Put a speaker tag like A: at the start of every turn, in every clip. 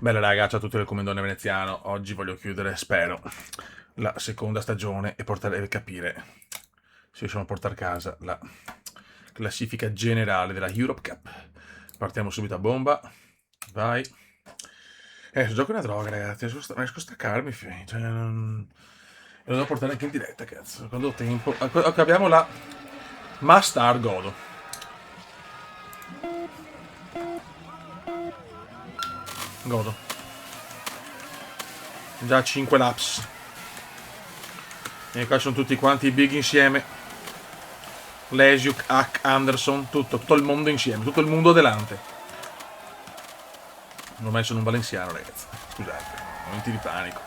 A: Bella raga, ciao a tutti del Commendone Veneziano. Oggi voglio chiudere, spero, la seconda stagione e capire se riusciamo a portare a casa la classifica generale della Europe Cup. Partiamo subito a bomba. Vai. Questo gioco è una droga, ragazzi. Non riesco a staccarmi, cioè, e lo devo portare anche in diretta, cazzo. Quando ho tempo. Ok, abbiamo la Master Godo. Godo. Già 5 laps. E qua sono tutti quanti i big insieme. Lesiuk, Hack, Anderson, tutto il mondo insieme, tutto il mondo delante. Ormai sono un valenziano, ragazzi. Scusate, momenti di panico.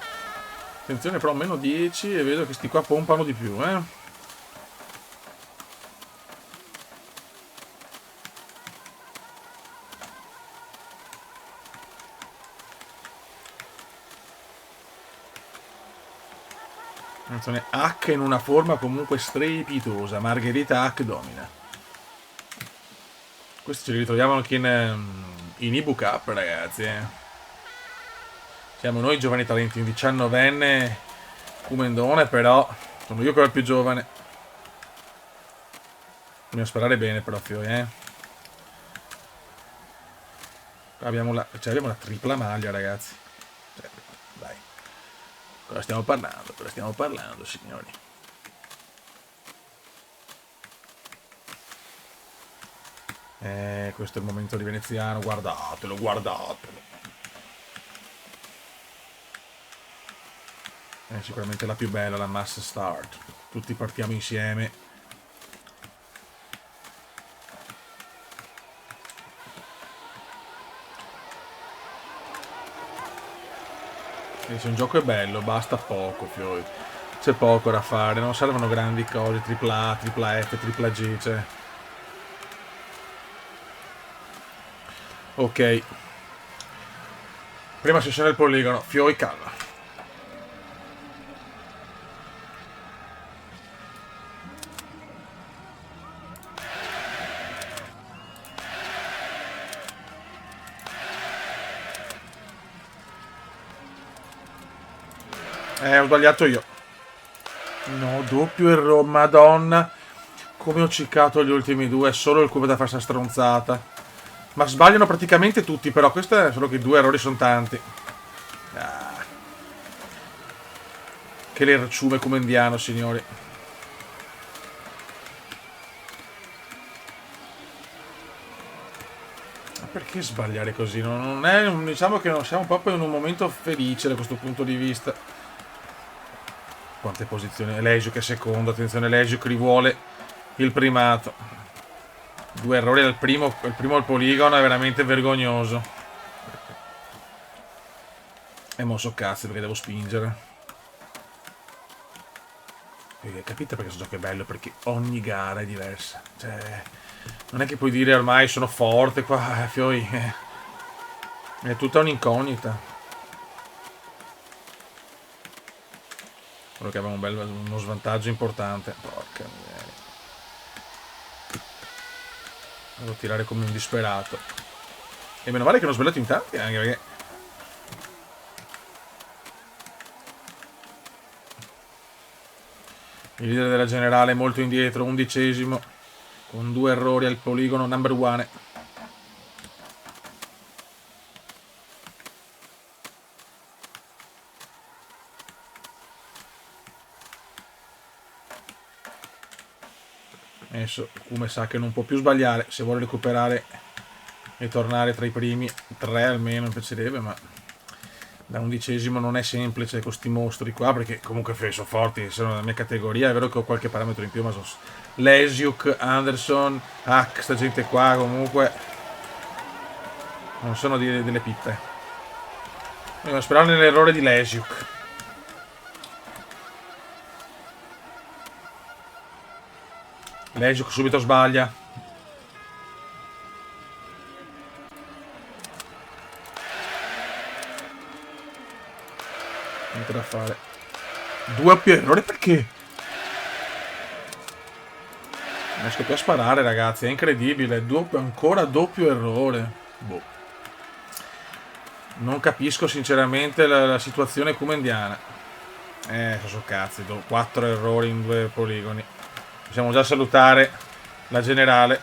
A: Attenzione però, meno 10 e vedo che sti qua pompano di più, eh. Attenzione, Hack in una forma comunque strepitosa. Margherita Hack domina. Questi ce li ritroviamo anche in ebook up, ragazzi. Siamo noi giovani talenti, un 19enne Cumendone, però sono io che ho il più giovane. Dobbiamo sparare bene proprio, eh. Abbiamo la tripla maglia, ragazzi. Cioè, dai. Cosa stiamo parlando? Cosa stiamo parlando, signori? Questo è il momento di veneziano, guardatelo, guardatelo. È sicuramente la più bella, la mass start. Tutti partiamo insieme. Se un gioco è bello, basta poco, fiori. C'è poco da fare, non servono grandi cose, tripla A, tripla F, tripla G, cioè. Ok. Prima sessione del poligono, fiori calma. Ho sbagliato io. No, doppio errore, madonna. Come ho ciccato gli ultimi due, solo il cubo da fare sta stronzata. Ma sbagliano praticamente tutti, però questo è solo che i due errori sono tanti. Ah, che lerciume come indiano, signori. Ma perché sbagliare così? Non è, diciamo che non siamo proprio in un momento felice da questo punto di vista. Quante posizioni? Legiuk è secondo, attenzione, Legiuk rivuole il primato. Due errori il primo al poligono è veramente vergognoso. E mosso cazzo perché devo spingere. E capite perché questo gioco è bello? Perché ogni gara è diversa. Cioè, non è che puoi dire ormai sono forte qua, fioi. È tutta un'incognita. Quello che aveva uno svantaggio importante. Porca miseria. Devo tirare come un disperato. E meno male che non ho sbagliato in tanti, anche perché il leader della generale è molto indietro, 11esimo, con due errori al poligono number one. Adesso come sa che non può più sbagliare, se vuole recuperare e tornare tra i primi tre almeno piacerebbe, ma da 11esimo non è semplice con questi mostri qua, perché comunque sono forti, sono nella mia categoria, è vero che ho qualche parametro in più, ma sono Lesiuk, Anderson, Hack, sta gente qua comunque non sono delle pippe. Devo sperare nell'errore di Lesiuk. Lesiuk subito sbaglia. Niente da fare. Due più errori perché? Non riesco più a sparare, ragazzi, è incredibile. Ancora doppio errore. Boh. Non capisco sinceramente la situazione kumendiana. Sono cazzi, 4 errori in 2 poligoni. Possiamo già salutare la generale.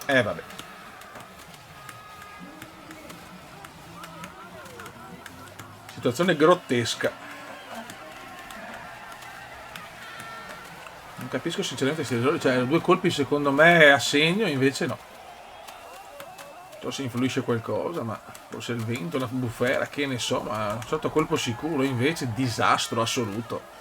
A: Vabbè. Situazione grottesca. Non capisco sinceramente questi errori. Cioè, 2 colpi secondo me a segno, invece no. Non so se influisce qualcosa, ma forse il vento, la bufera, che ne so, ma sotto colpo sicuro, invece disastro assoluto.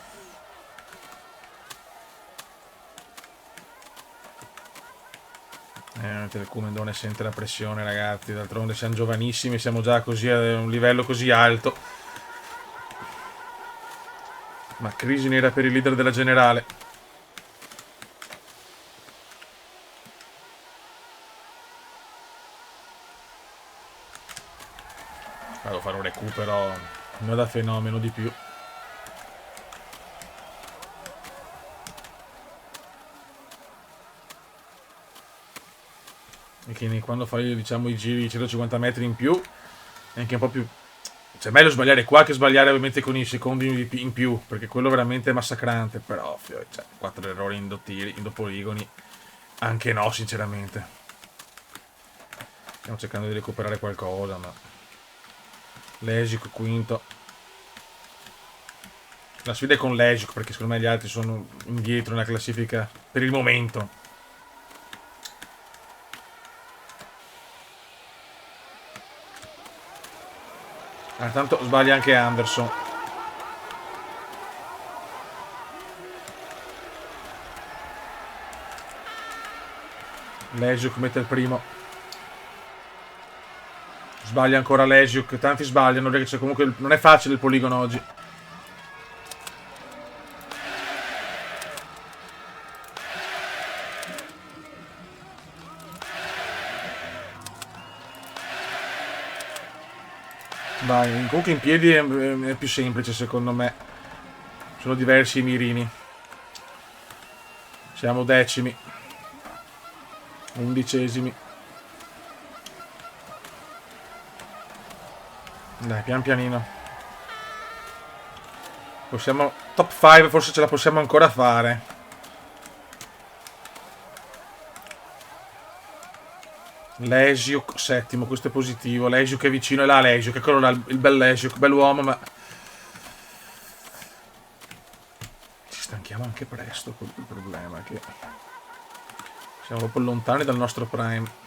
A: Il Cumendone sente la pressione, ragazzi, d'altronde siamo giovanissimi, siamo già così a un livello così alto. Ma crisi nera per il leader della generale. Devo fare un recupero non da fenomeno di più. E che quando fai, diciamo, i giri di 150 metri in più è anche un po' più... Cioè, è meglio sbagliare qua che sbagliare ovviamente con i secondi in più, perché quello veramente è massacrante. Però, cioè, 4 errori in dottiri, in poligoni, anche no, sinceramente. Stiamo cercando di recuperare qualcosa, ma... Legic quinto. La sfida è con Legic, perché secondo me gli altri sono indietro nella classifica per il momento. Tanto sbaglia anche Anderson. Legiuk mette il primo. Sbaglia ancora Legiuk. Tanti sbagliano, perché c'è comunque non è facile il poligono oggi. Vai, comunque in piedi è più semplice secondo me. Sono diversi i mirini. Siamo decimi. 11esimi. Dai, pian pianino. Possiamo... Top 5 forse ce la possiamo ancora fare. Legiuk settimo, questo è positivo. Legiuk è vicino, è là Legiuk, eccolo là, il bel Legiuk, bell'uomo, ma... Ci stanchiamo anche presto, quello è il problema, che... Siamo proprio lontani dal nostro prime.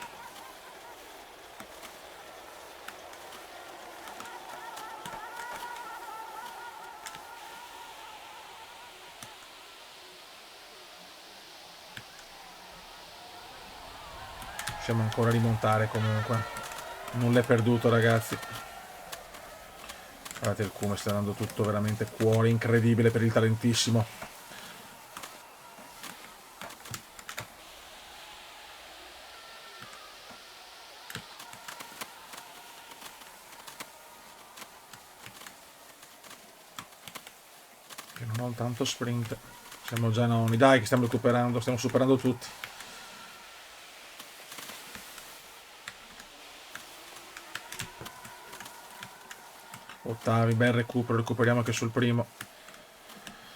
A: Possiamo ancora rimontare comunque. Nulla è perduto, ragazzi. Guardate il Cume, sta dando tutto veramente cuore incredibile per il talentissimo. Che non ho tanto sprint. Siamo già noni. Dai che stiamo recuperando, stiamo superando tutti. Ottavi, bel recupero, recuperiamo anche sul primo.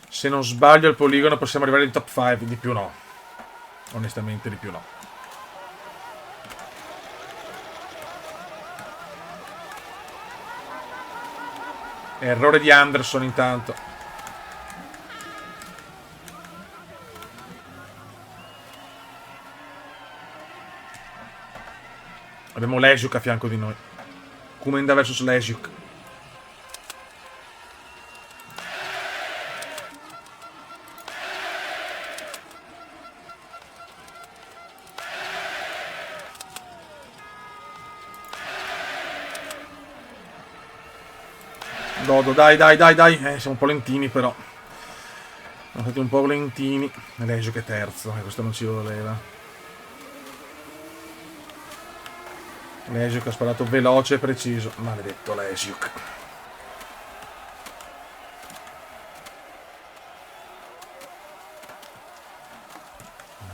A: Se non sbaglio il poligono possiamo arrivare in top 5, di più no. Onestamente di più no. Errore di Anderson intanto. Abbiamo Legiuk a fianco di noi. Kumenda vs Legiuk. Dodo, dai, dai, dai, dai. Siamo un po' lentini però. Siamo stati un po' lentini. Legiuk è terzo, questo non ci voleva. Legiuk ha sparato veloce e preciso. Maledetto Legiuk.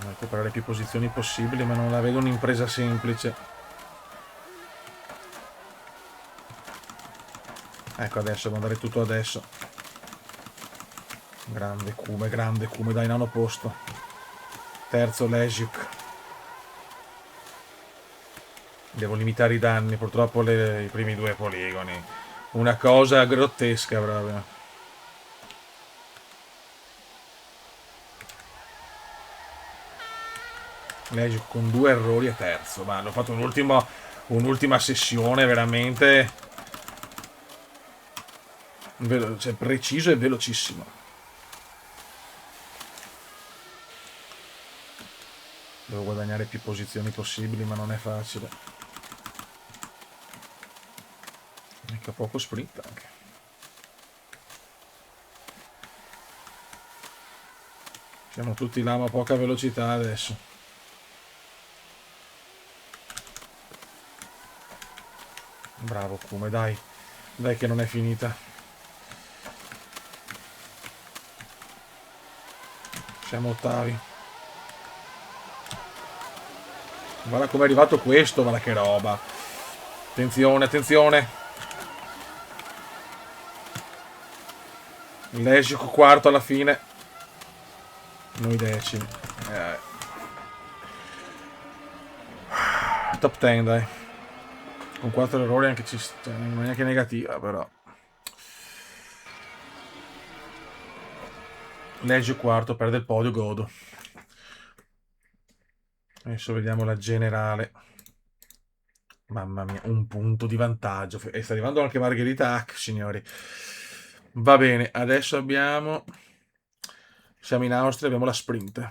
A: Recuperare più posizioni possibili, ma non la vedo un'impresa semplice. Ecco, adesso devo andare tutto adesso. Grande Kume, dai, nono posto. Terzo Legiuk. Devo limitare i danni, purtroppo i primi due poligoni. Una cosa grottesca proprio. Legiuk con due errori e terzo. Ma hanno fatto un'ultima sessione veramente cioè, preciso e velocissimo. Devo guadagnare più posizioni possibili, ma non è facile. Mica poco sprint anche. Siamo tutti là, ma poca velocità adesso. Bravo Kume, dai. Dai che non è finita. Siamo ottavi. Guarda come è arrivato questo, guarda che roba. Attenzione, attenzione. Legico quarto alla fine. Noi decimi. Top 10 dai. Con 4 errori anche cioè, non è neanche negativa però. Legio quarto, perde il podio, godo. Adesso vediamo la generale. Mamma mia, un punto di vantaggio. E sta arrivando anche Margherita Hack, signori. Va bene, adesso abbiamo... Siamo in Austria, abbiamo la sprint.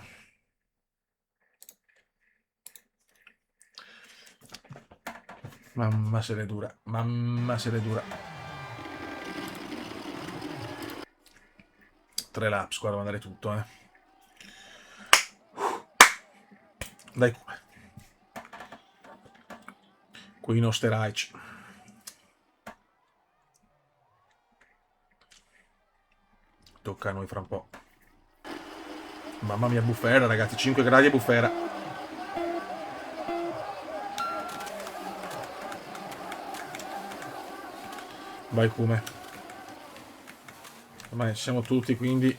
A: Mamma se l'è dura, mamma se l'è dura. 3 laps, qua devo andare tutto, Dai, qui in Osterreich. Tocca a noi fra un po'. Mamma mia, bufera, ragazzi, 5 gradi e bufera. Vai Kume. Ormai siamo tutti, quindi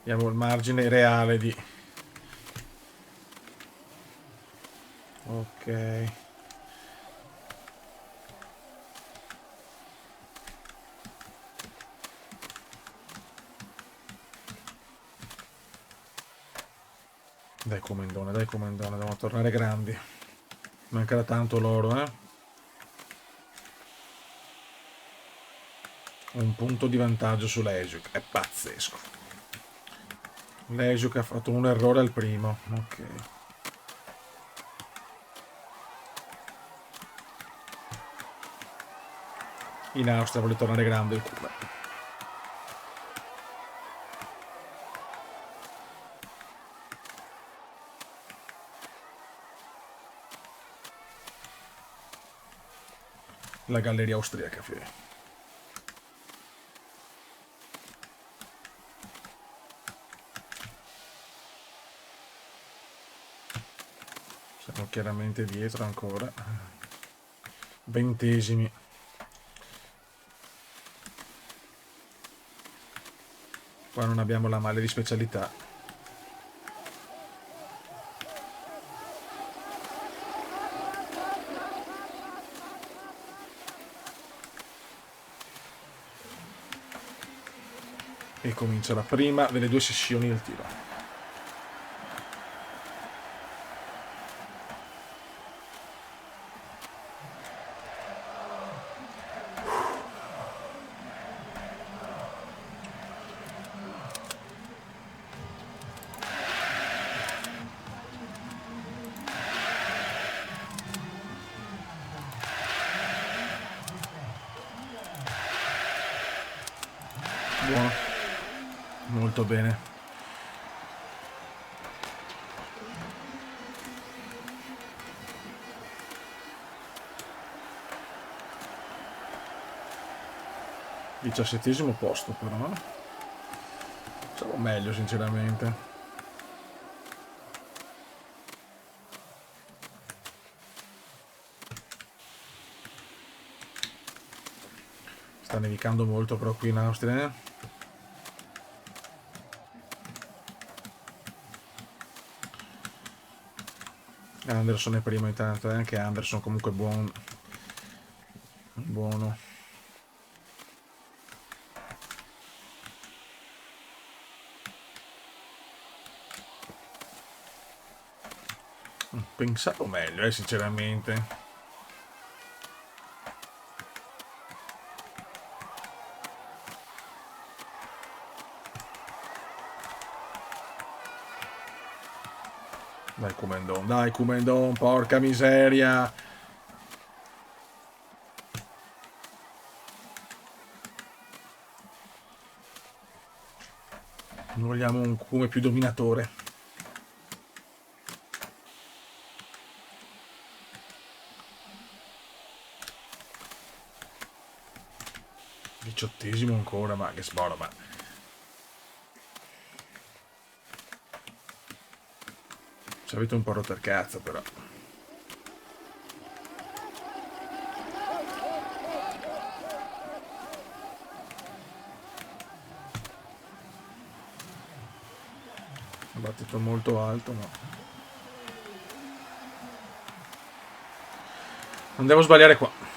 A: abbiamo il margine reale di... Ok. Dai comandone, dobbiamo tornare grandi. Mancherà tanto l'oro, Un punto di vantaggio su Legiuk, è pazzesco. Legiuk ha fatto un errore al primo, ok. In Austria vuole tornare grande il Kume. La galleria austriaca, fine. Siamo chiaramente dietro ancora. 20esimi. Qua non abbiamo la maglia di specialità. E comincia la prima delle due sessioni del tiro. Buono. Molto bene. Diciassettesimo posto però. Siamo meglio sinceramente. Sta nevicando molto però qui in Austria. Anderson è primo intanto, anche Anderson comunque buono. Pensavo meglio, sinceramente. Dai Kumendon, porca miseria. Vogliamo un Kume più dominatore. Diciottesimo ancora, ma che sboro, ma... Ci avete un po' rotto il cazzo, però. Un battito molto alto, ma... Non devo sbagliare qua.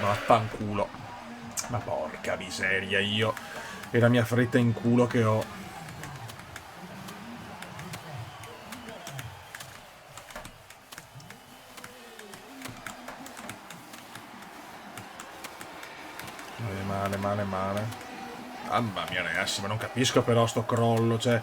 A: Vaffanculo. Ma porca miseria, io e la mia fretta in culo che ho. Male. Mamma mia ragazzi, ma non capisco però sto crollo, cioè...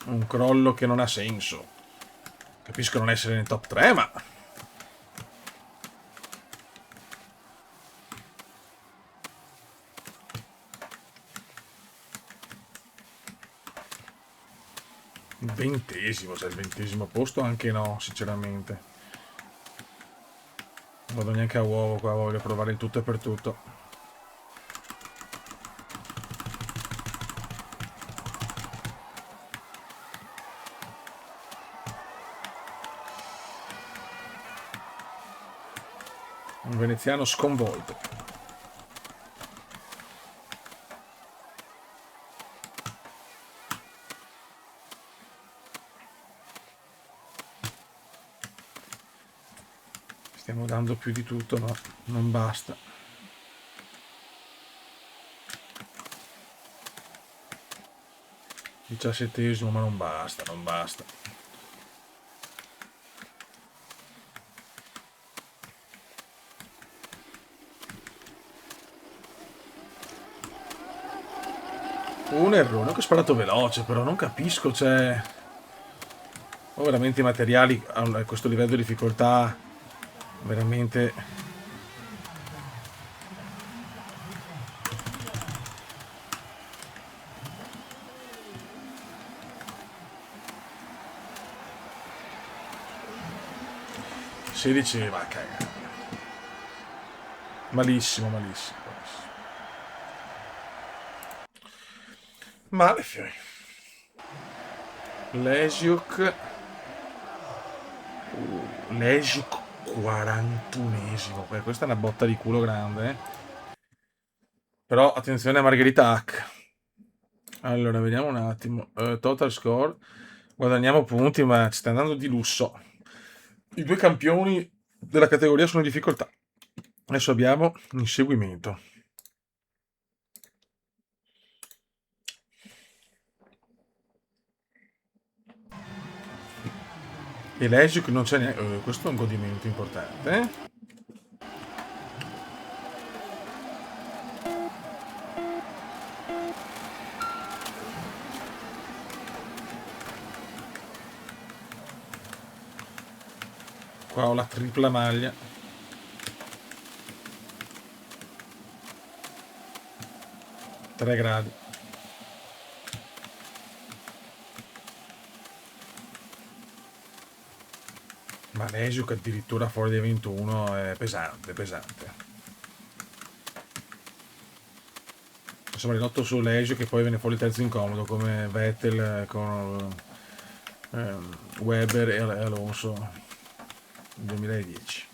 A: Un crollo che non ha senso. Capisco non essere nel top 3, ma... Ventesimo, cioè il 20° posto anche no, sinceramente. Non vado neanche a uovo qua, voglio provare il tutto e per tutto. Un veneziano sconvolto. Stiamo dando più di tutto, ma non basta. Diciassettesimo, ma non basta. Un errore, che ho sparato veloce, però non capisco, cioè... Ho veramente i materiali a questo livello di difficoltà, veramente... Si diceva, cagare. Malissimo. Male, fiori. Lesiuk 41esimo. Questa è una botta di culo grande. Però attenzione a Margherita Hack. Allora, vediamo un attimo. Total score. Guadagniamo punti, ma ci sta andando di lusso. I due campioni della categoria sono in difficoltà. Adesso abbiamo inseguimento. E Lesiuk non c'è neanche... questo è un godimento importante. Qua ho la tripla maglia. 3 gradi. Manesio che addirittura fuori dei 21 è pesante, pesante. Insomma, rinotto su Lesio che poi viene fuori il terzo incomodo come Vettel con Weber e Alonso nel 2010.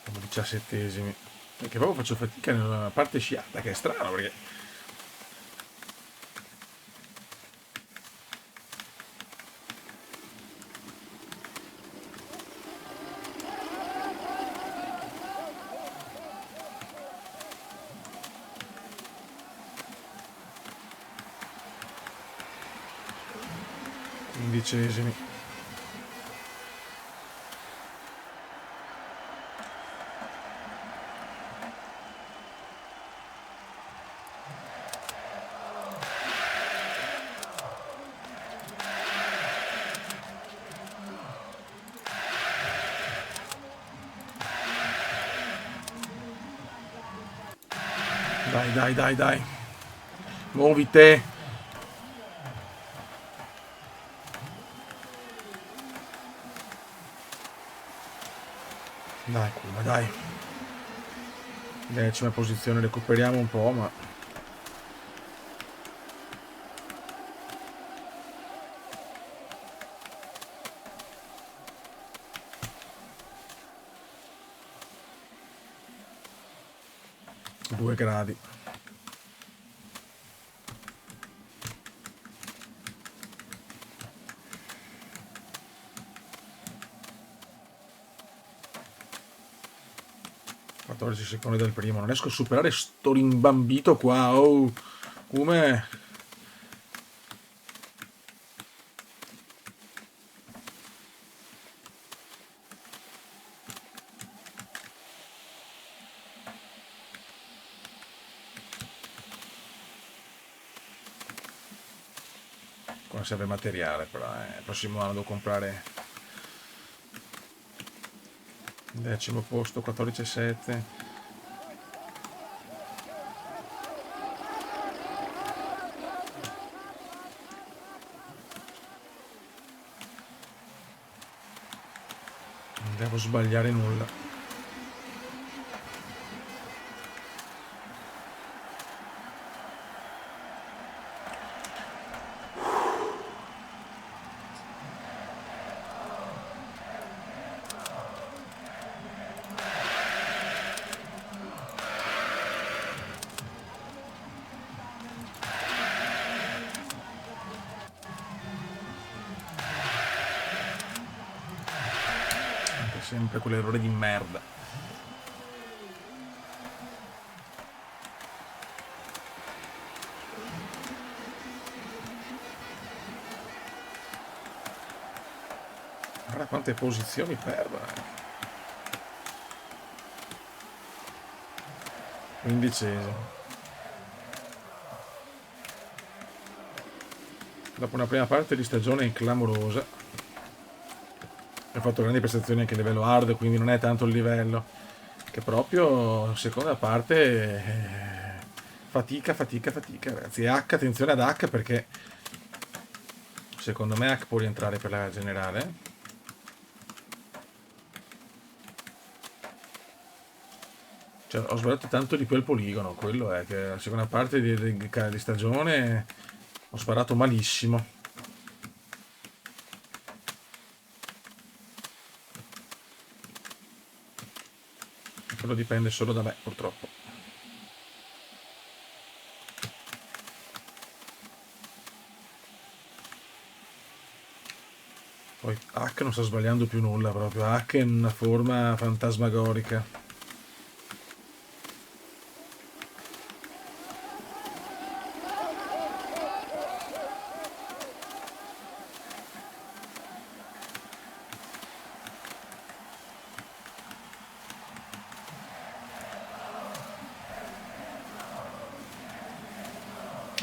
A: Siamo 17esimi. E che proprio faccio fatica nella parte sciata, che è strano perché 15esimi. Dai, dai, dai, dai. Muovi te. Dai, Kuma, dai. 10ª posizione, recuperiamo un po', ma 2 gradi. Secondi dal primo, non riesco a superare sto rimbambito qua. Oh, come qua serve materiale, però il prossimo anno devo comprare 10º posto, 14,7. Non devo sbagliare nulla. Sempre quell'errore di merda. Guarda quante posizioni perdo. 15esimo. Dopo una prima parte di stagione clamorosa. Ha fatto grandi prestazioni anche a livello hard, quindi non è tanto il livello. Che proprio seconda parte fatica, fatica, fatica, ragazzi. E H, attenzione ad H perché secondo me H può rientrare per la generale. Cioè, ho sbagliato tanto di quel poligono, quello è che la seconda parte di stagione ho sparato malissimo. Quello dipende solo da me, purtroppo. Poi H non sta sbagliando più nulla proprio, H è in una forma fantasmagorica.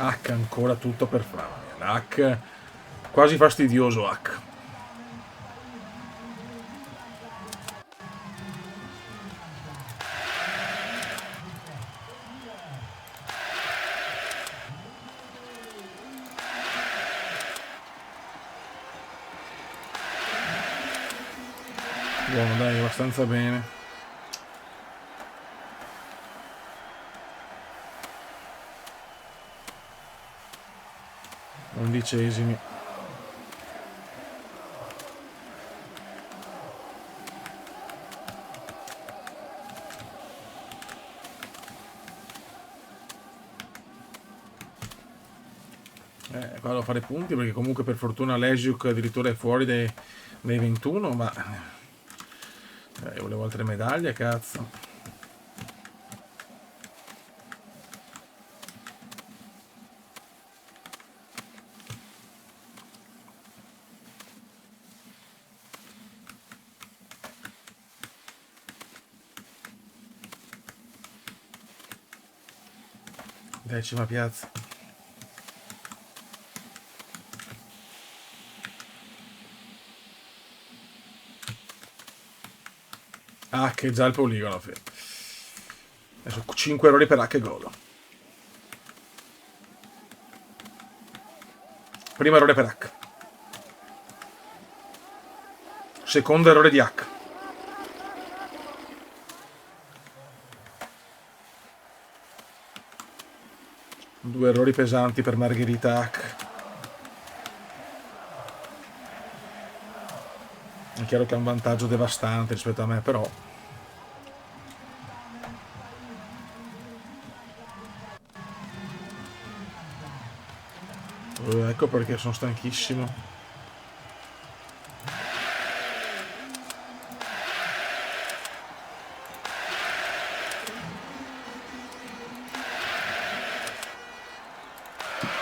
A: H ancora tutto per fare. Hack quasi fastidioso, Hack. Buono, dai, abbastanza bene. Undicesimi. Qua devo fare punti perché comunque per fortuna Lesiuk addirittura è fuori dai 21, ma io volevo altre medaglie, cazzo. Decima piazza. Hack, già il poligono. Adesso 5 errori per Hack e gol. Primo errore per Hack. Secondo errore di Hack. Due errori pesanti per Margherita Hack. È chiaro che ha un vantaggio devastante rispetto a me, però ecco perché sono stanchissimo.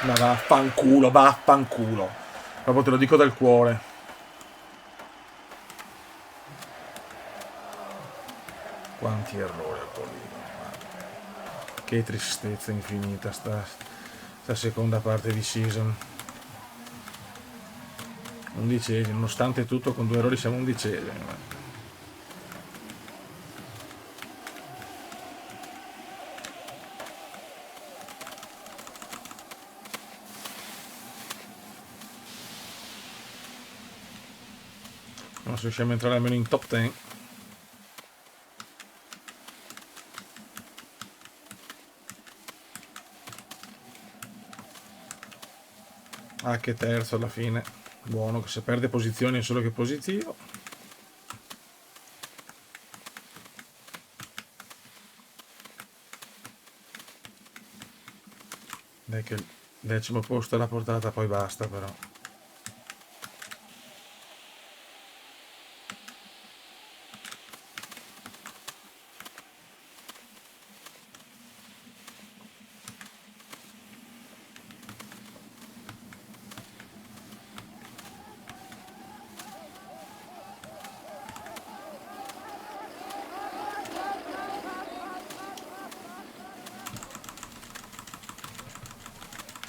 A: Ma vaffanculo, vaffanculo. Proprio te lo dico dal cuore. Quanti errori al poligono. Che tristezza infinita sta seconda parte di season. 11esimi, nonostante tutto con 2 errori siamo 11esimi. Ma se riusciamo a entrare almeno in top 10. Ah, che terzo alla fine. Buono, che se perde posizioni è solo che positivo. Dai che il 10° posto è la portata, poi basta però.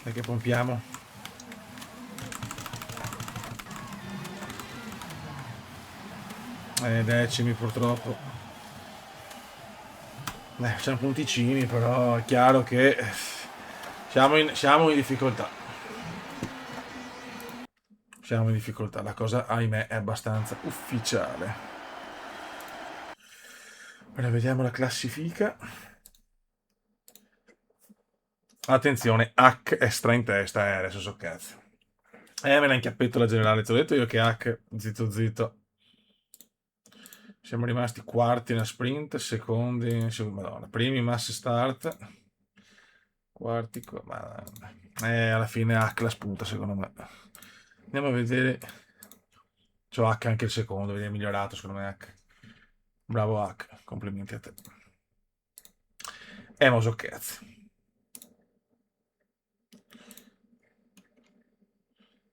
A: Dai che pompiamo. Decimi purtroppo. C'hanno punticini, però è chiaro che siamo in difficoltà. Siamo in difficoltà, la cosa ahimè è abbastanza ufficiale. Ora vediamo la classifica. Attenzione, Hack è stra in testa, adesso so cazzo. Me la inchiappetto la generale, ti ho detto io che Hack, zitto zitto. Siamo rimasti quarti nella sprint, secondi, madonna, primi mass start, quarti, ma alla fine Hack la spunta secondo me. Andiamo a vedere. C'ho Hack anche il secondo, vedi, è migliorato secondo me Hack. Bravo Hack, complimenti a te. Ma so cazzo.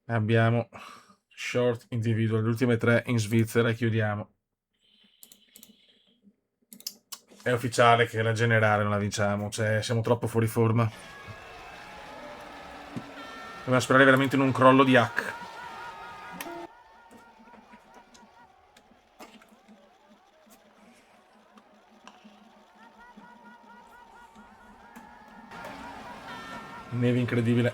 A: Abbiamo short individual, le ultime 3 in Svizzera e chiudiamo. È ufficiale che la generale non la vinciamo, cioè siamo troppo fuori forma. Dobbiamo sperare veramente in un crollo di hack. Neve incredibile.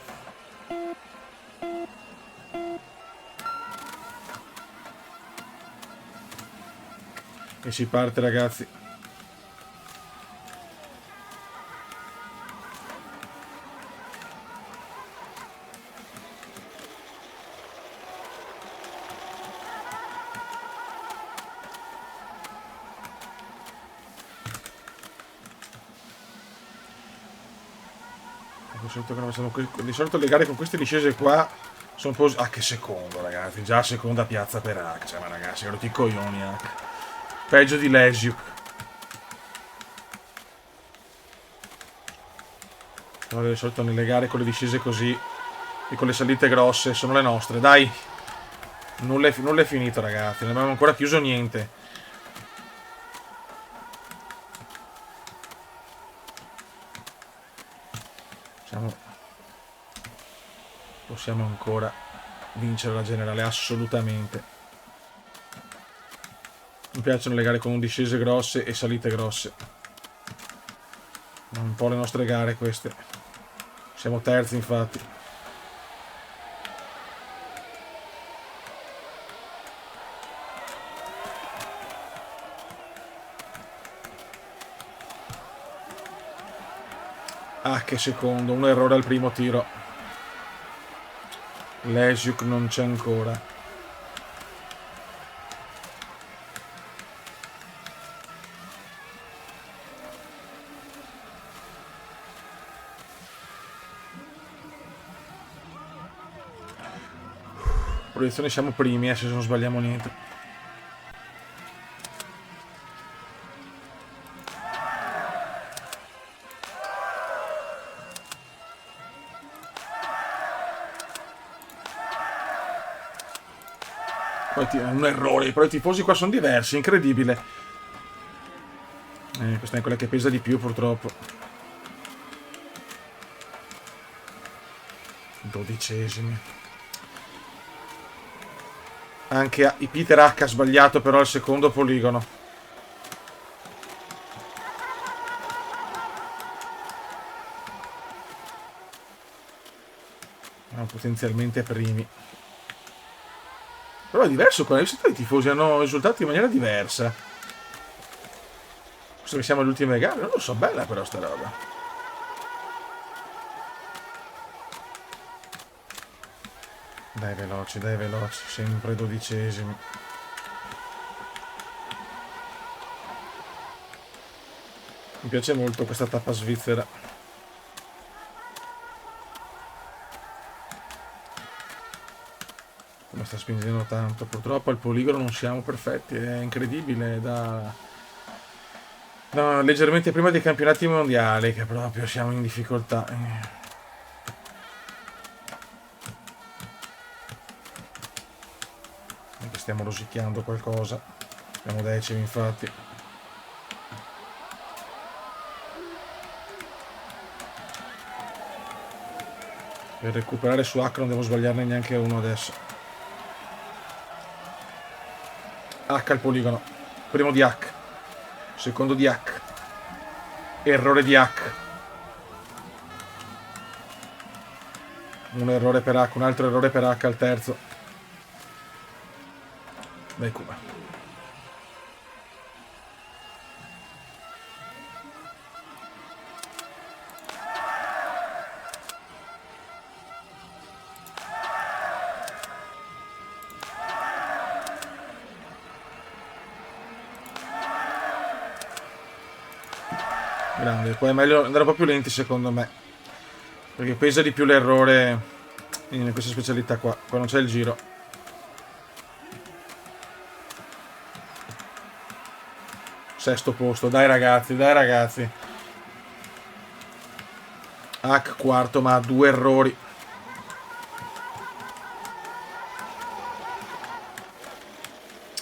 A: E si parte, ragazzi. Di solito le gare con queste discese qua sono un po'. Ah, che secondo, ragazzi. Già seconda piazza per hack. Cioè, ma ragazzi, ero i coglioni hack. Peggio di Lesiuk. Però di solito nelle gare con le discese così e con le salite grosse sono le nostre. Dai. Nulla è finito, ragazzi. Non abbiamo ancora chiuso niente. Possiamo ancora vincere la generale, assolutamente. Mi piacciono le gare con discese grosse e salite grosse. Un po' le nostre gare queste. Siamo terzi, infatti. Ah, che secondo, un errore al primo tiro. Lesiuk non c'è ancora. Proiezione siamo primi, se non sbagliamo niente. Poi un errore, però i tifosi qua sono diversi, incredibile. Questa è quella che pesa di più, purtroppo. 12esimi. Anche i Peter H ha sbagliato però al secondo poligono. Potenzialmente primi. Però è diverso qua, i tifosi hanno risultati in maniera diversa. Visto che siamo alle ultime gare, non lo so, bella però sta roba. Dai veloci, sempre 12esimi. Mi piace molto questa tappa svizzera. Come sta spingendo tanto. Purtroppo al poligono non siamo perfetti, è incredibile. Leggermente prima dei campionati mondiali che proprio siamo in difficoltà. Che stiamo rosicchiando qualcosa. Siamo decimi, infatti. Per recuperare su H non devo sbagliarne neanche uno adesso. H al poligono. Primo di H. Secondo di H. Errore di H. Un errore per H. Un altro errore per H al terzo. Dai Cuba. Grande, poi è meglio andare un po' più lenti secondo me. Perché pesa di più l'errore in questa specialità qua. Qua non c'è il giro. Sesto posto, dai ragazzi, dai ragazzi. Hack quarto, ma ha 2 errori.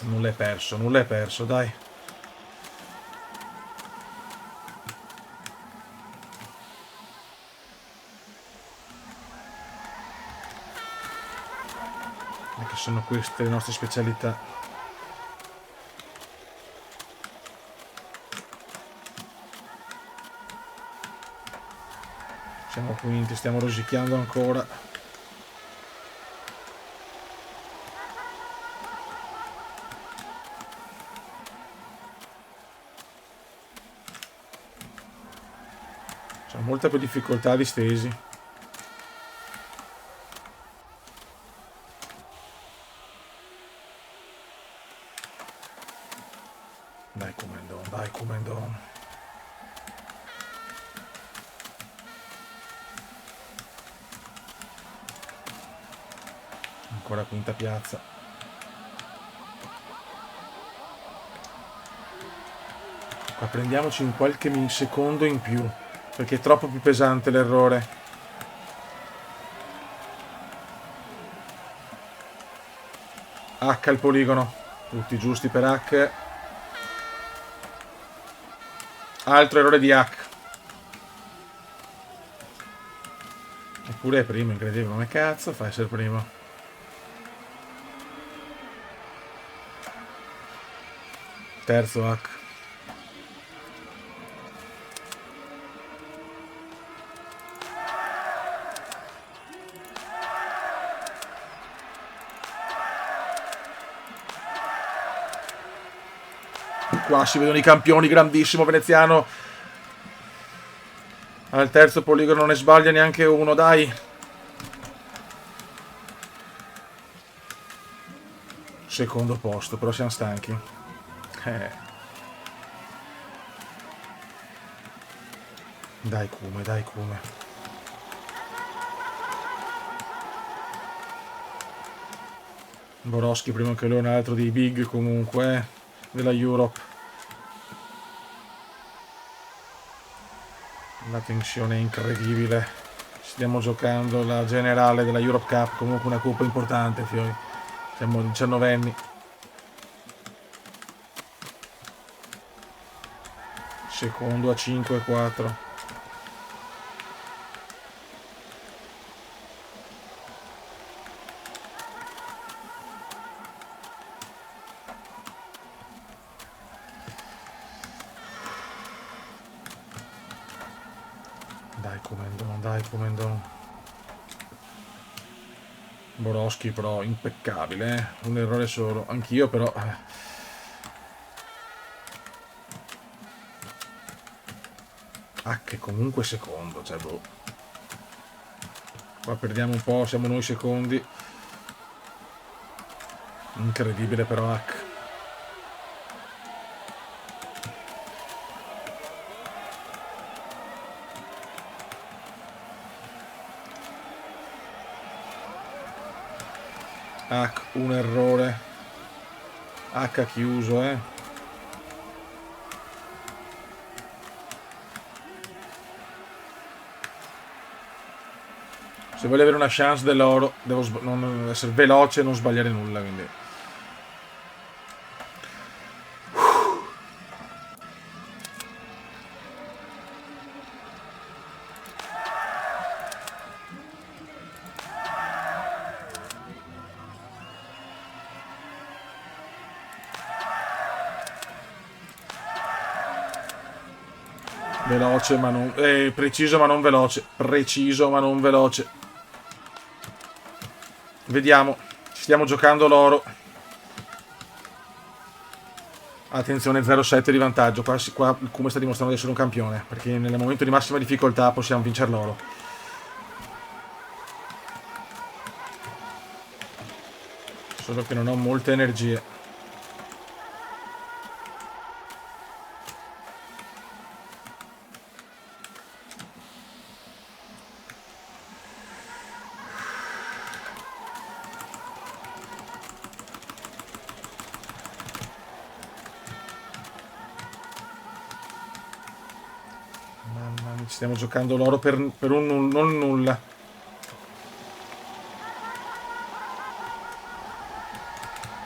A: Nulla è perso, dai. che sono queste le nostre specialità. Siamo quinti, stiamo rosicchiando ancora. C'è molta più difficoltà di stesi. Dai Comendon, dai Comendon. Ancora quinta piazza. Qua prendiamoci in qualche millisecondo in più, perché è troppo più pesante l'errore. H al poligono, tutti giusti per H. Altro errore di H. Eppure è primo, incredibile. Come cazzo fa a essere primo? Terzo H. Qua si vedono i campioni, grandissimo veneziano. Al terzo poligono non ne sbaglia neanche uno, dai. Secondo posto, però siamo stanchi. Dai Kume, dai Kume. Borowski prima che lui, un altro dei big comunque, della Europe. La tensione è incredibile. Stiamo giocando la generale della Europe Cup, comunque una coppa importante, fioi. Siamo 19enni. Secondo a 5-4. Dai Comendon, dai Comendon. Borowski però impeccabile, un errore solo. Anch'io però... che comunque secondo, cioè boh. Qua perdiamo un po', siamo noi secondi. Incredibile però H. Un errore. H chiuso, Se voglio avere una chance dell'oro, devo non essere veloce e non sbagliare nulla, quindi... Veloce ma non... preciso ma non veloce. Preciso ma non veloce. Vediamo. Stiamo giocando l'oro. Attenzione, 0-7 di vantaggio. Qua il Kume sta dimostrando di essere un campione, perché nel momento di massima difficoltà possiamo vincere l'oro. Solo che non ho molte energie. Stiamo giocando l'oro per un non nulla.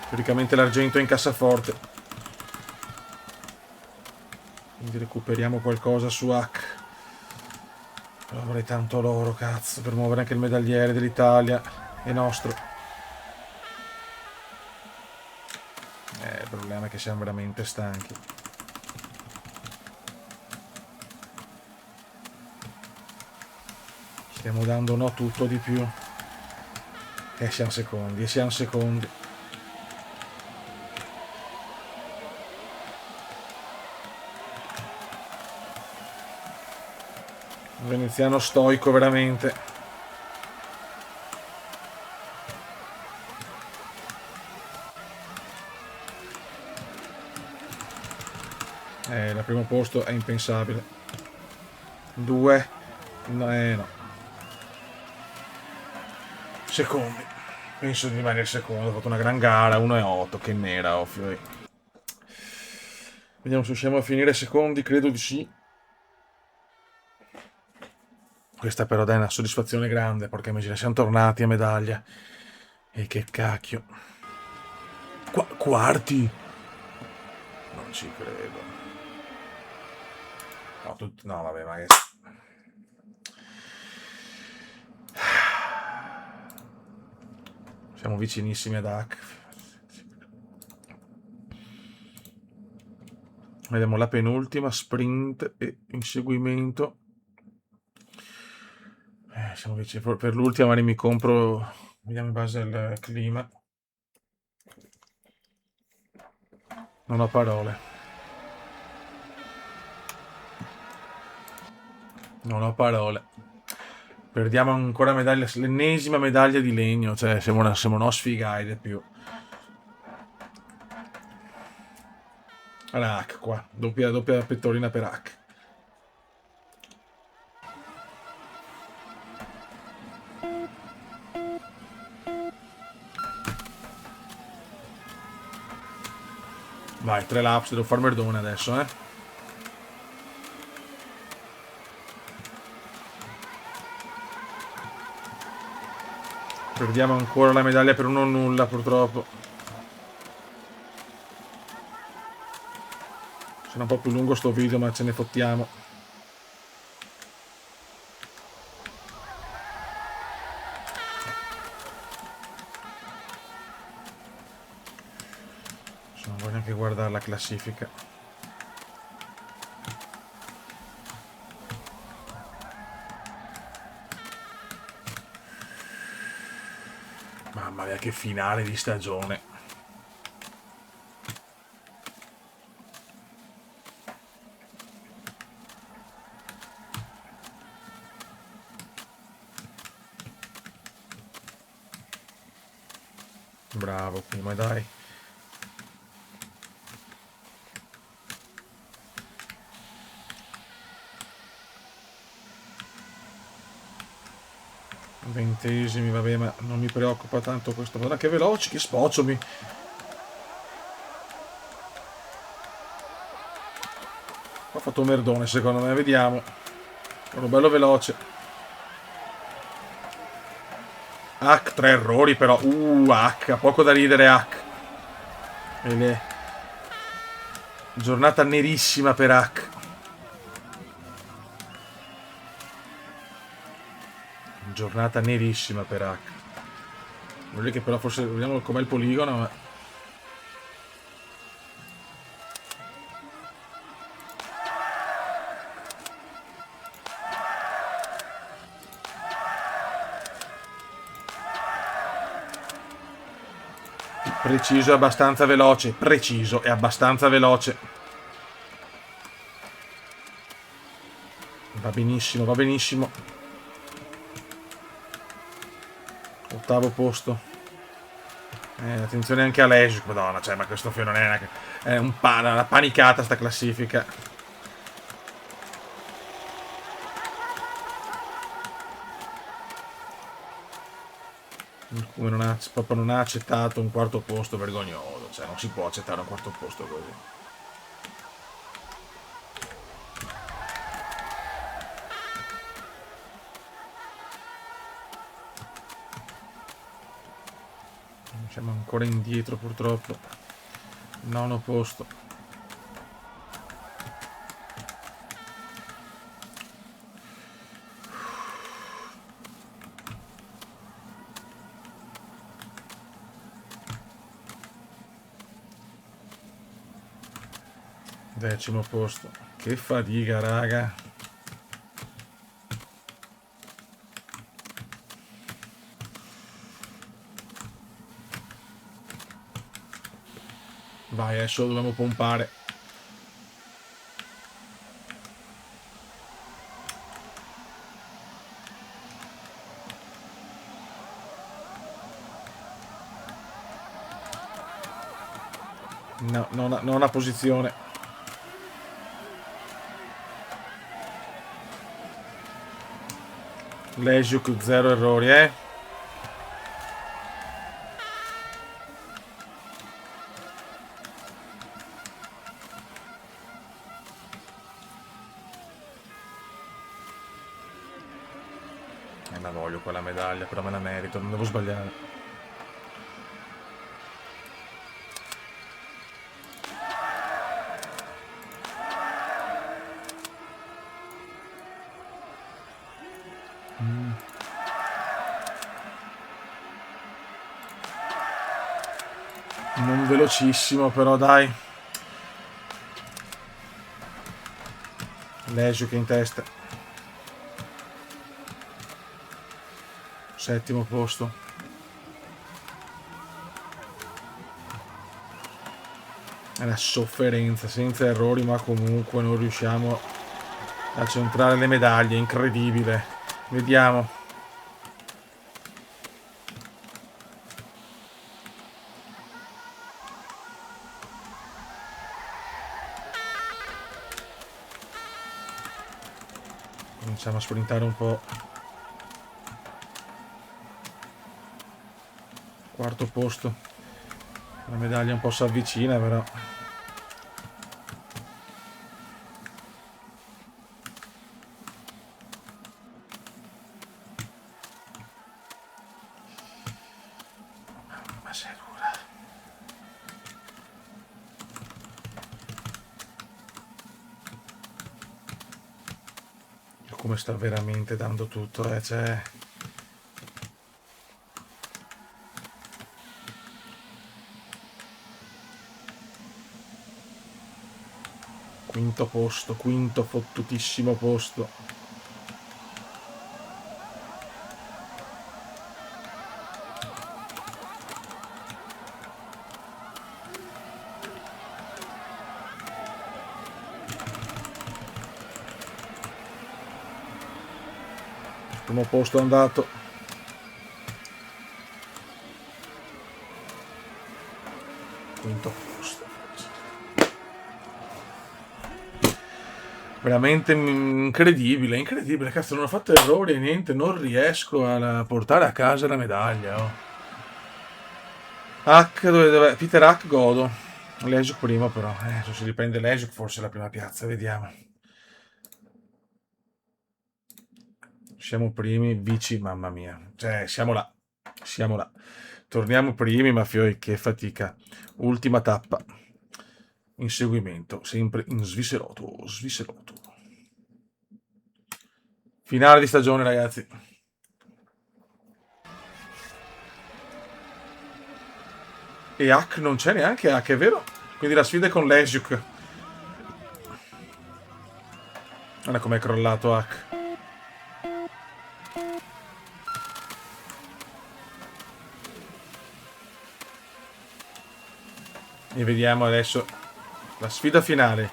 A: Teoricamente l'argento è in cassaforte. Quindi recuperiamo qualcosa su H. Però avrei tanto l'oro, cazzo, per muovere anche il medagliere dell'Italia. È nostro. che siamo veramente stanchi. Stiamo dando no tutto di più. E siamo secondi, e siamo secondi. Veneziano stoico veramente. Il primo posto è impensabile. 2. No, no. Secondi. Penso di rimanere secondo. Ho fatto una gran gara. 1,8. Che nera, ovvio. Vediamo se riusciamo a finire secondi. Credo di sì. Questa però dai è una soddisfazione grande. Perché mi siamo tornati a medaglia. E che cacchio. Quarti. Non ci credo. No, no vabbè, ma che... Siamo vicinissimi ad Hack. Vediamo la penultima, sprint e inseguimento. Siamo vicini. Per l'ultima magari mi compro, vediamo in base al clima. Non ho parole. Non ho parole. Perdiamo ancora medaglia, l'ennesima medaglia di legno, cioè siamo una sfigaide più. Allora, Hack qua, doppia pettorina per Hack. Vai, 3 laps, devo far merdone adesso, eh. Perdiamo ancora la medaglia per un non nulla, purtroppo. Sarà un po' più lungo sto video, ma ce ne fottiamo. Non voglio neanche guardare la classifica. Mamma mia, che finale di stagione. Bravo, prima dai. Ventesimi, vabbè, ma non mi preoccupa tanto questo. Guarda che veloci, che spoccioli. Ho fatto un merdone, secondo me, vediamo. Ero bello veloce. Hack, 3 errori però. Hack, ha poco da ridere Hack. Giornata nerissima per Hack. Giornata nerissima per Hack. Vuol dire che però forse vediamo com'è il poligono, ma... Preciso e abbastanza veloce. Preciso e abbastanza veloce. Va benissimo, va benissimo. Ottavo posto. Attenzione anche a Leisure. Madonna, cioè, ma questo non è una panicata sta classifica. Come proprio non ha accettato un quarto posto vergognoso. Cioè, non si può accettare un quarto posto così. Siamo ancora indietro purtroppo. Nono posto. 10° posto. Che fatica, raga. Vai, adesso dobbiamo pompare. No, non ha posizione. Lejuk 0 errori, la voglio quella medaglia, però me la merito, non devo sbagliare. Non velocissimo, però dai. Lejuk in testa. 7° posto. È una sofferenza, senza errori, ma comunque non riusciamo a centrare le medaglie. Incredibile. Vediamo. Cominciamo a sprintare un po'. 4° posto. La medaglia un po' si avvicina, però. Ma sei dura. Come sta veramente dando tutto, cioè. Quinto posto, quinto fottutissimo posto. Primo posto è andato. Quinto posto. Veramente incredibile, incredibile. Cazzo, non ho fatto errori e niente, non riesco a portare a casa la medaglia. Oh. Dove? Peter Hack godo. Lejuk prima però. Se si riprende Lejuk forse la prima piazza, vediamo. Siamo primi, vici, mamma mia. Cioè, siamo là. Siamo là. Torniamo primi, Mafioi, che fatica. Ultima tappa. Inseguimento, sempre in Svisseroto. Svisseroto. Finale di stagione, ragazzi. E Hack non c'è neanche Hack, è vero? Quindi la sfida è con Lejuk. Guarda com'è crollato Hack. E vediamo adesso la sfida finale.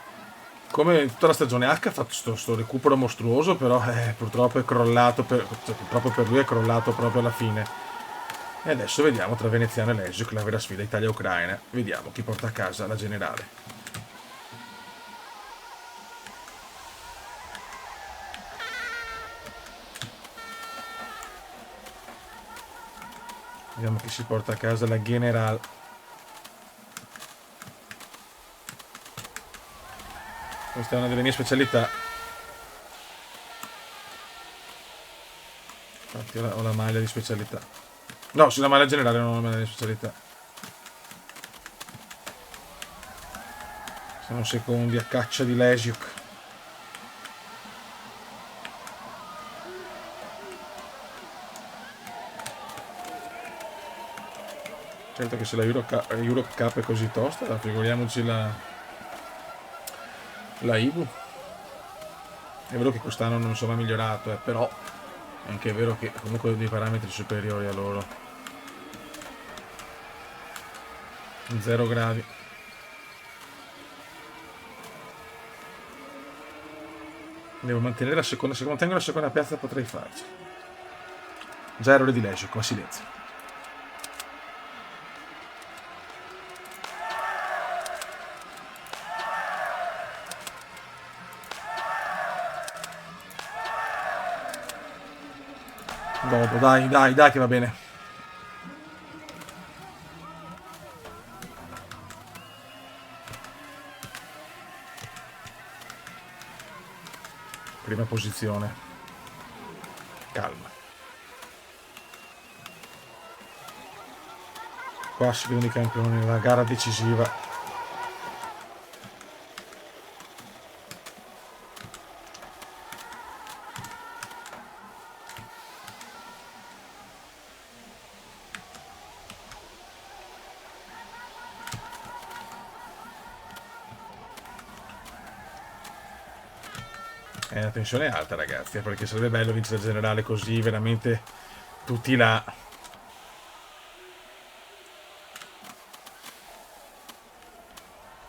A: Come tutta la stagione H ha fatto sto recupero mostruoso, però purtroppo è crollato, purtroppo per lui è crollato proprio alla fine. E adesso vediamo tra Veneziano e Lejuk la vera sfida Italia-Ucraina. Vediamo chi porta a casa la generale. Vediamo chi si porta a casa la generale. Questa è una delle mie specialità. Infatti ho la maglia di specialità. No, sì, la maglia generale, non ho la maglia di specialità. Siamo secondi a caccia di Lejuk. Certo che se la Eurocup è così tosta, figuriamoci La Ibu. È vero che quest'anno non sono migliorato, però è anche vero che comunque ho dei parametri superiori a loro. 0 gradi. Devo mantenere la seconda. Se mantengo la seconda piazza potrei farci. Già errore di Leggio, qua silenzio. Dopo, dai che va bene. Prima posizione. Calma. Qua si vedono i campioni, la gara decisiva. La tensione è alta, ragazzi, perché sarebbe bello vincere il generale così, veramente tutti là.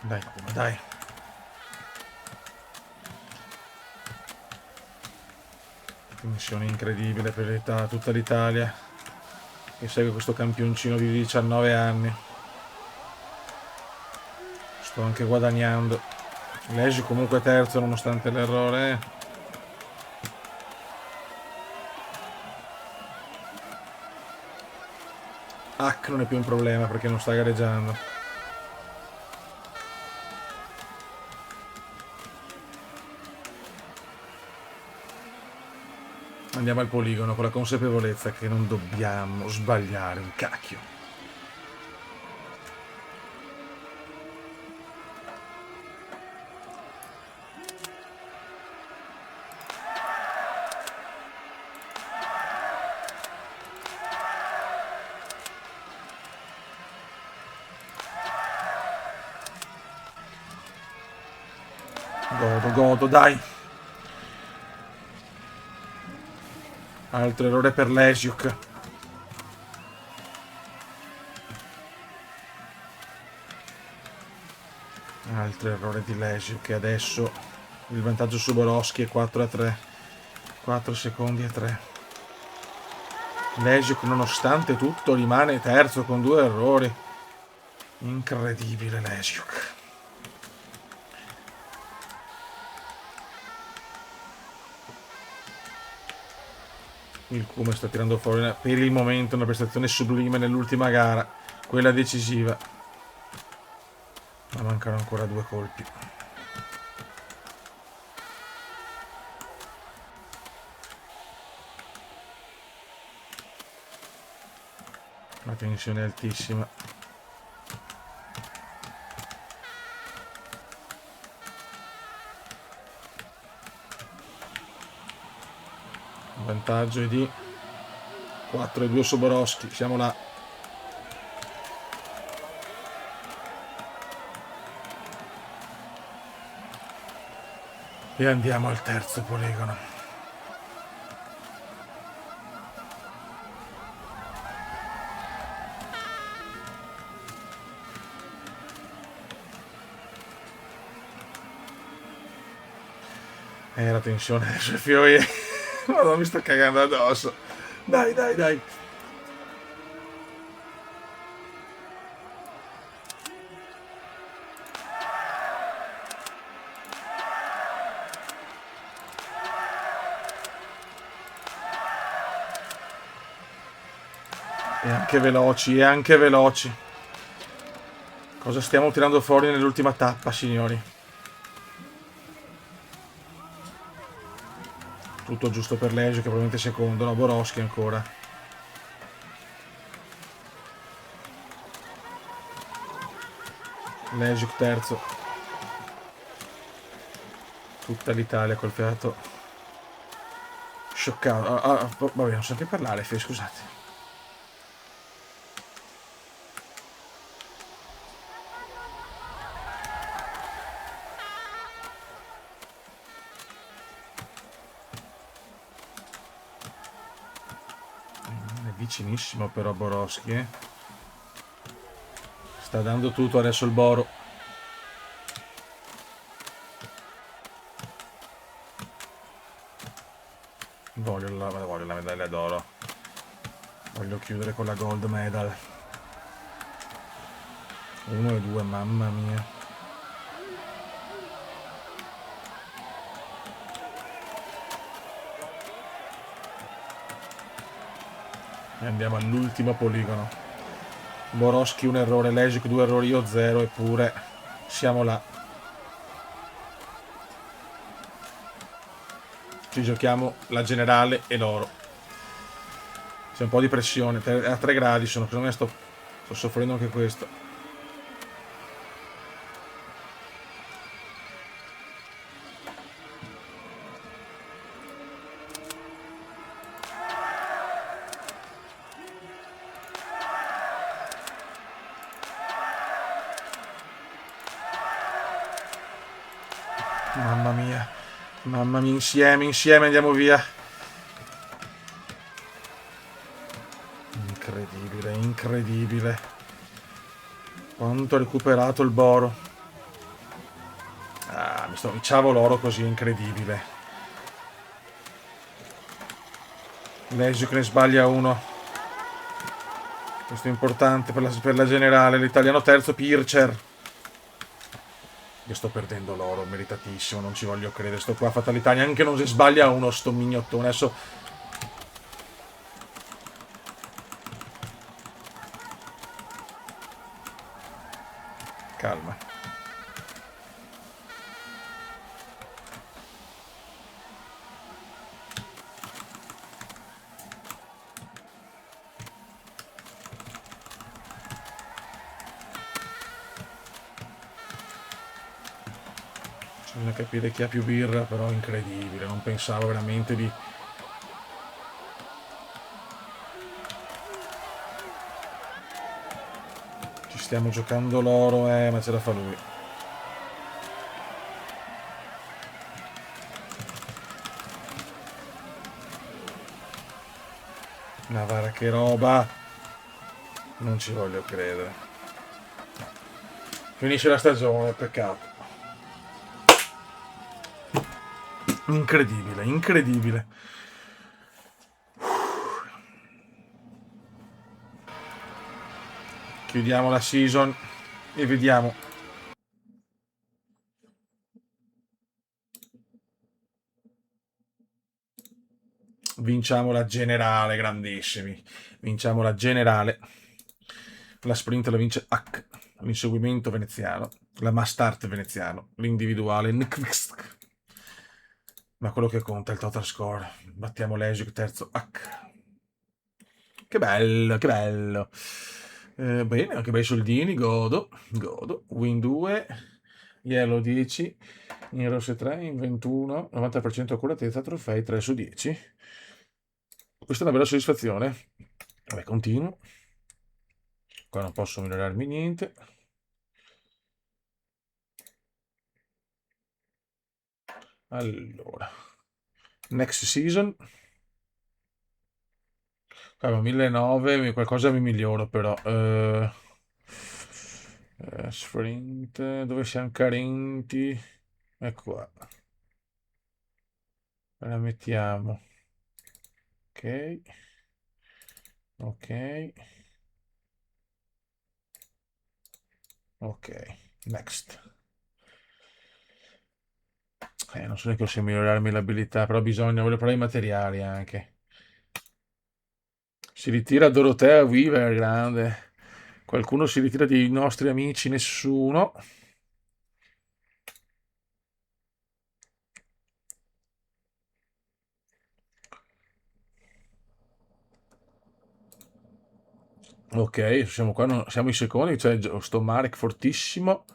A: Dai, Kuma, dai. Tensione incredibile per tutta l'Italia che segue questo campioncino di 19 anni. Sto anche guadagnando. Leggio comunque terzo nonostante l'errore. Hack non è più un problema perché non sta gareggiando. Andiamo al poligono con la consapevolezza che non dobbiamo sbagliare un cacchio. Godo, dai. Altro errore per Lesiuk. Altro errore di Lesiuk che adesso il vantaggio su Borowski è 4-3. 4 secondi e 3. Lesiuk nonostante tutto rimane terzo con 2 errori. Incredibile Lesiuk. Il Kuma sta tirando fuori per il momento una prestazione sublime nell'ultima gara, quella decisiva. Ma mancano ancora 2 colpi. La tensione è altissima. Il vantaggio è di 4-2 su Borowski. Siamo là. E andiamo al terzo poligono. La tensione adesso è fiori. Madonna, mi sto cagando addosso. Dai. E anche veloci. Cosa stiamo tirando fuori nell'ultima tappa, signori? Tutto giusto per Legio che probabilmente è secondo, no, Borowski ancora. Legio terzo. Tutta l'Italia col fiato scioccato. Vabbè, non so che parlare, scusate. vicinissimo però Borowski, eh. Sta dando tutto adesso il Boro. Voglio la medaglia d'oro. Voglio chiudere con la gold medal. 1 e 2, mamma mia. E andiamo all'ultimo poligono. Borowski un errore, Lesiuk 2 errori, io 0, eppure siamo là. Ci giochiamo la generale e l'oro. C'è un po' di pressione, a 3 gradi sono, secondo me sto soffrendo anche questo. Mamma mia, insieme andiamo via. Incredibile, incredibile. Quanto ha recuperato il Boro. Ah, mi ciavo l'oro così, incredibile. Lesiuk ne sbaglia uno. Questo è importante per la generale. L'italiano terzo, Pircher. Io sto perdendo l'oro, meritatissimo, non ci voglio credere. Sto qua, fatalità, neanche non si sbaglia uno, sto mignottone. Adesso... Calma. Bisogna capire chi ha più birra, però è incredibile, non pensavo veramente di... Ci stiamo giocando l'oro, ma ce la fa lui. Navara, che roba! Non ci voglio credere. Finisce la stagione, peccato. Incredibile, incredibile. Chiudiamo la season e vediamo. Vinciamo la generale, grandissimi. Vinciamo la generale. La sprint la vince Hack. L'inseguimento veneziano. La Mastart veneziano. L'individuale Nkvist. Ma quello che conta è il total score. Battiamo Lesiuk, terzo Hack. Che bello, che bello. Bene, anche bei soldini, godo, godo. Win 2, Yellow 10, in rosse 3, in 21, 90% accuratezza, trofei 3 su 10. Questa è una bella soddisfazione. Vabbè, continuo. Qua non posso migliorarmi niente. Allora, next season. Qua 1009, qualcosa mi miglioro però. Sprint, dove siamo carenti? Ecco qua. La mettiamo. Ok. Ok. Ok. Next. Non so neanche se migliorarmi l'abilità, però voglio provare i materiali anche. Si ritira Dorotea Weaver, grande. Qualcuno si ritira dei nostri amici? Nessuno. Ok, siamo qua, siamo i secondi, cioè sto Marek fortissimo.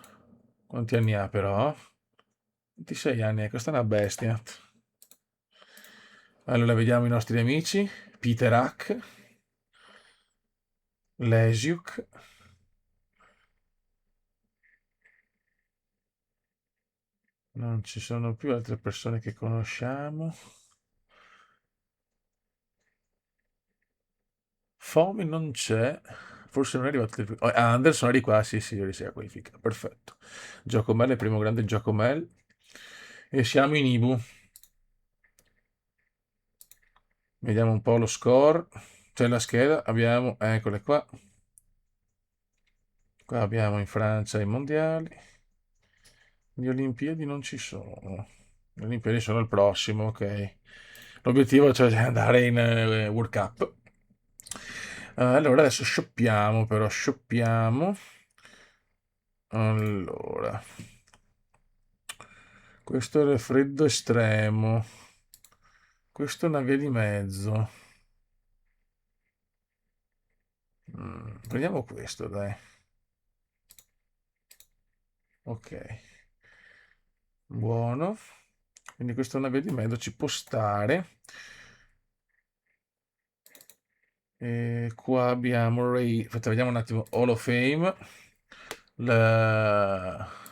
A: Quanti anni ha però? 26 anni, questa è una bestia. Allora vediamo i nostri amici. Peter Hack, Lesiuk, non ci sono più altre persone che conosciamo. Fomi non c'è. Forse non è arrivato Anderson è di qua, sì, sì, si è qualifica. Perfetto. Giacomel, il primo grande Giacomel. E siamo in Ibu. Vediamo un po' lo score. C'è la scheda, abbiamo, eccole qua. Qua abbiamo in Francia i mondiali. Gli Olimpiadi non ci sono. Le Olimpiadi sono il prossimo, ok. L'obiettivo cioè, è andare in World Cup. Allora, adesso shoppiamo, però shoppiamo. Allora, questo è il freddo estremo. Questo è una via di mezzo. Prendiamo questo, dai. Ok, buono. Quindi questo è una via di mezzo, ci può stare. E qua abbiamo Ray. Aspetta, vediamo un attimo. Hall of Fame. La-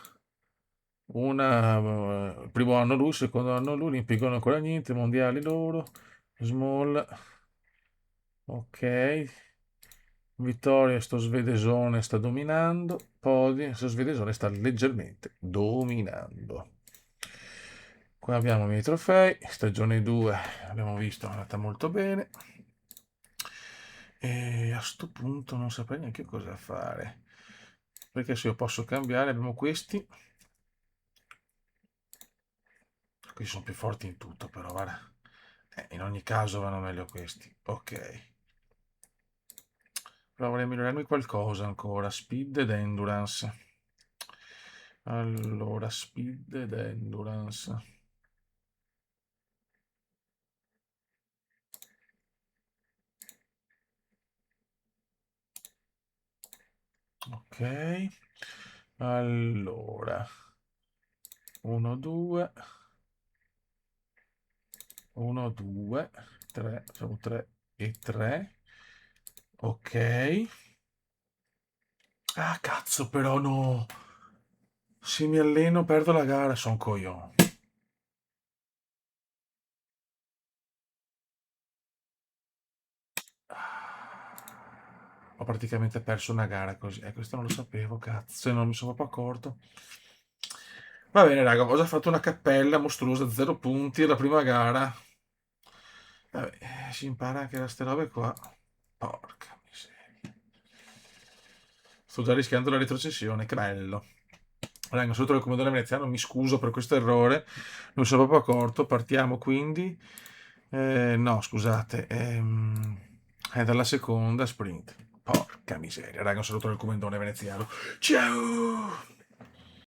A: il primo anno lui, il secondo anno lui, Olimpico non ancora niente, mondiali loro. Small. Ok. Vittoria, sto svedesone sta dominando. Podi, sto svedesone sta leggermente dominando. Qua abbiamo i miei trofei. Stagione 2, abbiamo visto, è andata molto bene. E a sto punto non saprei neanche io cosa fare. Perché se io posso cambiare, abbiamo questi. Questi sono più forti in tutto, però guarda. In ogni caso vanno meglio questi. Ok. Però vorrei migliorarmi qualcosa ancora. Speed ed endurance. Allora, speed ed endurance. Ok. Allora. 1, 2. 1, 2. 3. Sono 3 e 3. Ok. Ah, cazzo, però no. Se mi alleno perdo la gara, sono coglione. Ho praticamente perso una gara così. Questo non lo sapevo, cazzo, non mi sono proprio accorto. Va bene, raga, ho già fatto una cappella mostruosa, 0 punti alla prima gara. Vabbè, si impara anche da ste robe qua. Porca miseria. Sto già rischiando la retrocessione, che bello. Raga, sotto il comandante veneziano, mi scuso per questo errore, non sono proprio accorto. Partiamo quindi. No, scusate, è dalla seconda sprint. Porca miseria, raga, un saluto dal comandante veneziano. Ciao!